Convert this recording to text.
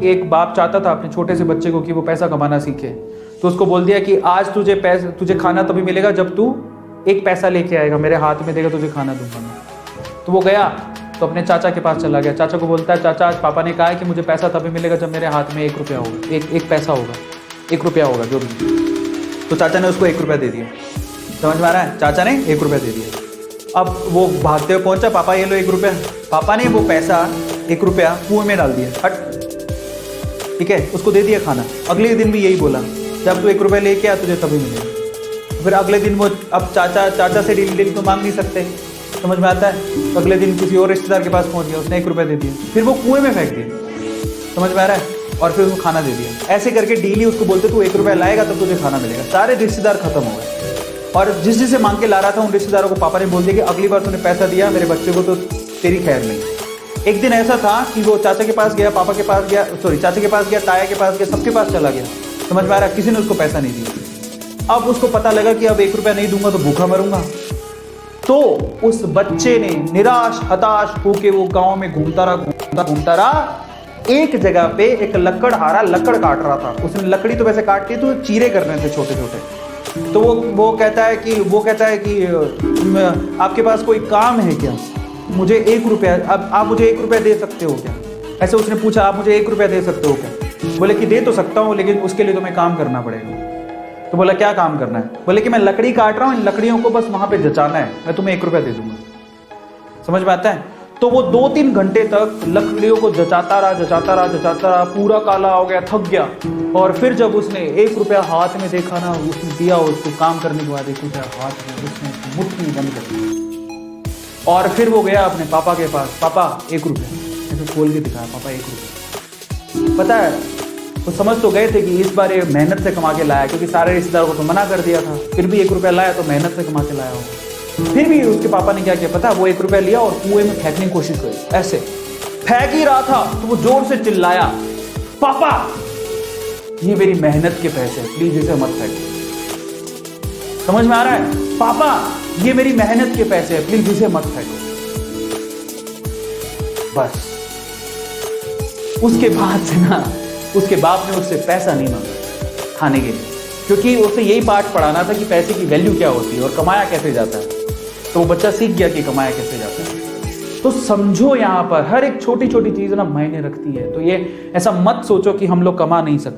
एक बाप चाहता था अपने छोटे से बच्चे को कि वो पैसा कमाना सीखे, तो उसको बोल दिया कि आज तुझे खाना तभी मिलेगा जब तू एक पैसा लेके आएगा, मेरे हाथ में देगा, तुझे खाना दूंगा मैं। तो वो गया तो अपने चाचा के पास चला गया। चाचा को बोलता है, चाचा आज पापा ने कहा है कि मुझे पैसा तभी मिलेगा जब मेरे हाथ में 1 रुपया होगा, एक पैसा होगा, 1 रुपया होगा जो भी। तो चाचा ने उसको 1 रुपया दे दिया। समझ में आ रहा है? चाचा ने 1 रुपया दे दिया। अब वो भागते हुए पहुंचा, पापा ये लो 1 रुपया। पापा ने वो पैसा 1 रुपया कुएं में डाल दिया, हट, ठीक है, उसको दे दिया खाना। अगले दिन भी यही बोला, जब तू 1 रुपया लेके आ तुझे तभी मिलेगा। फिर अगले दिन वो, अब चाचा से डेली तो मांग नहीं सकते, समझ में आता है? अगले दिन किसी और रिश्तेदार के पास पहुंच गया, उसने 1 रुपया दे दिया, फिर वो कुएं में फेंक दिया। समझ में आ रहा है? और फिर उसको खाना दे दिया। ऐसे करके डेली उसको बोलते तू 1 रुपया लाएगा तब तुझे खाना मिलेगा। सारे रिश्तेदार खत्म हो गए, और जिससे मांग के ला रहा था उन रिश्तेदारों को पापा ने बोल दिया कि अगली बार तूने पैसा दिया मेरे बच्चे को तो तेरी खैर नहीं। एक दिन ऐसा था कि वो चाचा के पास गया, पापा के पास गया, चाचा के पास गया, ताया के पास गया, सबके पास चला गया। समझ में आ रहा है? किसी ने उसको पैसा नहीं दिया। अब उसको पता लगा कि अब 1 रुपया नहीं दूंगा तो भूखा मरूंगा। तो उस बच्चे ने निराश हताश होके वो गांव में घूमता रहा। एक जगह पे एक लकड़हारा लकड़ काट रहा था। उसने लकड़ी तो वैसे काटती तो चीरे करने थे छोटे छोटे। तो वो कहता है कि आपके पास कोई काम है क्या? मुझे 1 रुपया, अब आप मुझे 1 रुपया दे सकते हो क्या? ऐसे उसने पूछा, आप मुझे 1 रुपया दे सकते हो क्या? बोले कि दे तो सकता हूँ, लेकिन उसके लिए तुम्हें काम करना पड़ेगा। तो बोला क्या काम करना है? बोले कि मैं लकड़ी काट रहा हूँ, इन लकड़ियों को बस वहां पे जचाना है, मैं तुम्हें 1 रुपया दे दूंगा। समझ में आता है? तो वो 2-3 घंटे तक लकड़ियों को जचाता रहा, पूरा काला हो गया, थक गया। और फिर जब उसने 1 रुपया हाथ में देखा ना, उसने दिया उसको काम करने के बाद 1 रुपया हाथ में, उसने मुट्ठी बंद कर दी। और फिर वो गया अपने पापा के पास, पापा 1 रुपया, ऐसे खोल के दिखाया, पापा 1 रुपया। पता है वो समझ तो गए थे कि इस बार ये मेहनत से कमा के लाया, क्योंकि सारे रिश्तेदारों को तो मना कर दिया था, फिर भी 1 रुपया लाया तो मेहनत से कमा के लाया होगा। फिर भी उसके पापा ने क्या किया पता है? वो 1 रुपया लिया और कुएं में फेंकने की कोशिश करी। ऐसे फेंक ही रहा था तो वो जोर से चिल्लाया, पापा ये मेरी मेहनत के पैसे हैं, प्लीज इसे मत फेंको। समझ में आ रहा है? पापा ये मेरी मेहनत के पैसे हैं, प्लीज इसे मत फेंको। बस उसके बाद से ना उसके बाप ने उससे पैसा नहीं मांगा खाने के लिए, क्योंकि उसे यही पाठ पढ़ाना था कि पैसे की वैल्यू क्या होती है और कमाया कैसे जाता है। तो वो बच्चा सीख गया कि कमाया कैसे जाता है। तो समझो यहाँ पर हर एक छोटी छोटी चीज ना मायने रखती है। तो ये ऐसा मत सोचो कि हम लोग कमा नहीं सकते।